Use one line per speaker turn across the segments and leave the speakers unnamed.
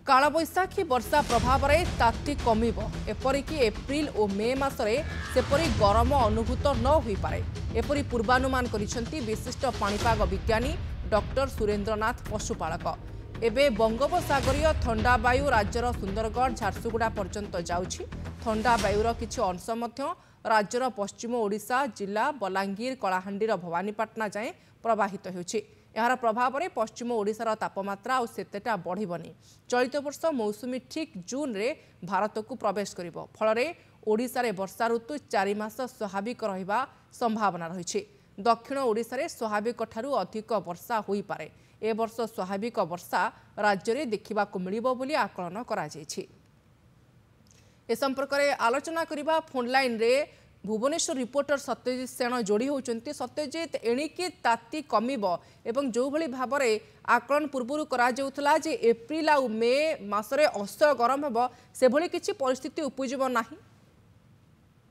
कालबैशाखी वर्षा प्रभाव में ताती कमिब एपरिकी एप्रिल और मे मासरे सेपरी गरम अनुभूत न हो पारे एपरी पूर्वानुमान करिसेंती विशिष्ट पाणीपाग विज्ञानी डॉक्टर सुरेंद्रनाथ पशुपालक। एबे बंगोपसागरीय ठंडा वायु राज्यर सुंदरगढ़ झारसुगुड़ा पर्यंत जाउछि। ठंडा वायुर किछि अंश मध्य राज्यर पश्चिम ओडिशा जिला बलांगीर कलाहांडीर भवानीपाटना जाए प्रवाहित होछि। यार प्रभाव में पश्चिम ओडिशार तापमात्रा और सेतेटा बढ़िबनी। चलित वर्ष मौसुमी ठीक जून रे भारत को प्रवेश करिबो। फलरे ओडिशा रे वर्षा ऋतु 4 मास स्वाभाविक रहिबा संभावना रहिछि। दक्षिण ओडिशा रे स्वाभाविक ठारू अधिक वर्षा होई पारे। ए वर्ष स्वाभाविक वर्षा राज्य में देखा मिलिबो बोली आकलन करा जायछि। ए संपर्क में आलोचना करबा फोन लाइन रे भुवनेश्वर रिपोर्टर सत्यजित सेन जोड़ी होती। सत्यजित एणिकी ताती कमिब एवं जो भली भाव में आकलन पूर्व करा जे एप्रिल आ मे मासरे असह्य गरम हेब से भली किछि परिस्थिति उपजिब नाही।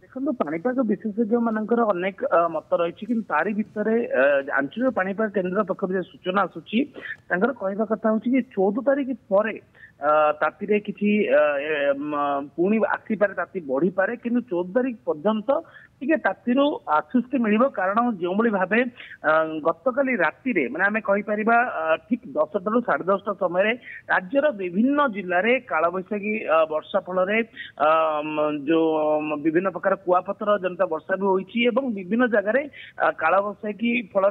देखो पाणीपाग विशेषज्ञ मानकर अनेक मत रही कि तारी भितर आंचलिक पाणीपाग केन्द्र पक्ष सूचना आसूची कहवा कथा हूँ कि 14 तारीख पर ताती किसी पुणी आसीपे ताती बढ़ी पारे कि 14 तारीख पर्यंत टे ताती आश्वस्ति मिल कारण जो भाव गतकाली राति माने आम कहीपर ठीक 10टा ରୁ 10:30 समय राज्यर विभिन्न जिले में कालबैशाखी वर्षा फल जो विभिन्न प्रकार कुआपथर जनता वर्षा भी होती विभिन्न जगह कालबैशाखी फल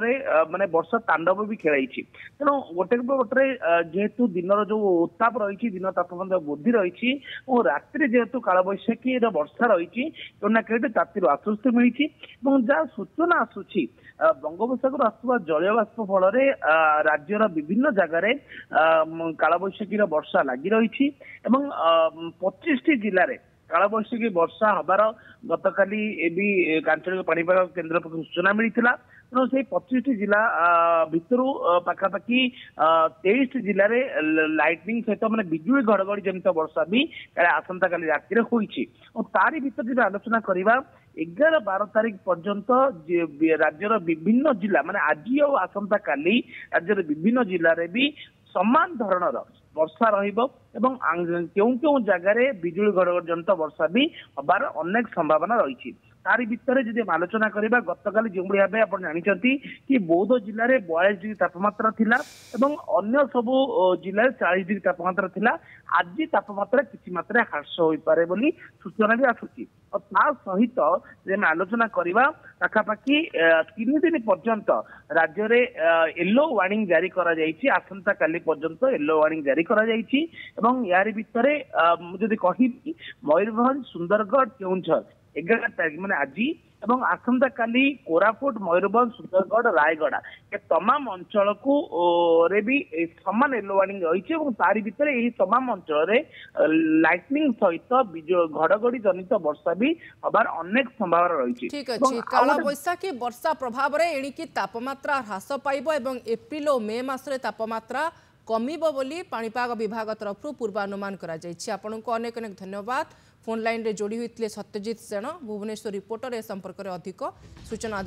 माने वर्षा तांडव भी खेल तेणु गोटे गोटे जेहेतु दिन जो उत्ताप रही दिन तापमात्रा वृद्धि रही और रात्रि जेहेतु कालबैशाखी वर्षा रही कहीं कहीं ताती आश्वस्ति मिली जहाँ सूचना आसूची बंगोपसागर आसुवा जलीय बाष्प फल राज्यर विभिन्न जगह कालबैशाखी वर्षा लगी रही 25टी जिले में कालबैशाखी वर्षा हबार गतकाली आंचलिक पाणीपाग केन्द्र पक्ष सूचना मिलता। तेणु से 25टी जिला भितर पाखापाखि 23 जिले में लाइटनिंग सहित मैंने बिजुली घड़घड़ी जनित वर्षा भी आसंता काली राति होती और तारी भितर जब आलोचना करवा 11-12 तारीख पर्यंत राज्यर विभिन्न जिला माने आज और आसंता काली राज्यर विभिन्न जिले में भी समान धरणर वर्षा क्यों जगार बिजुली घड़घड़ी जनित वर्षा भी हबार अनेक संभावना रही। तारी भितर जब आलोचना करवा गतकाली जो भाव आप जानते कि बौद्ध जिले में 42 डिग्री तापमात्रा थिला एवं अन्य सबू जिले 40 डिग्री तापमात्रा थिला। आज तापमात्रा किसी मात्रा ह्रास हो पारे बोली सूचना भी आसूची और ता सहित जब आलोचना करवा पाखापाखि 3 दिन पर्यंत राज्य में येलो वार्निंग जारी करा जायछि। आसंता काली पर्यंत येलो वार्निंग जारी करा जायछि एवं यार भितर मुझे कहि मयूरभंज सुंदरगढ़ केउंझर 11 तारीख मैंने आज एवं आसंता काली कोरापुट मयूरभंज सुंदरगढ़ रायगढ़ ए तमाम अंचल को रे भी समान येलो वार्निंग रही तारी भितर यही तमाम अंचल लाइटनिंग सहित घड़घड़ी जनित वर्षा भी हबार अनेक संभावना रही।
ठीक अच्छे कालबैशाखी वर्षा प्रभाव में एणिकी तापमात्रा ह्रास पाइब एवं एप्रिल और मे मासरे तापमात्रा कमिब बोली पाणीपाग विभाग तरफ पूर्वानुमान करा जायछि। आपनको अनेक अनेक धन्यवाद। फोन लाइन रे जोड़ी होते सत्यजित सेन भुवनेश्वर रिपोर्टर ए संपर्क में अधिक सूचना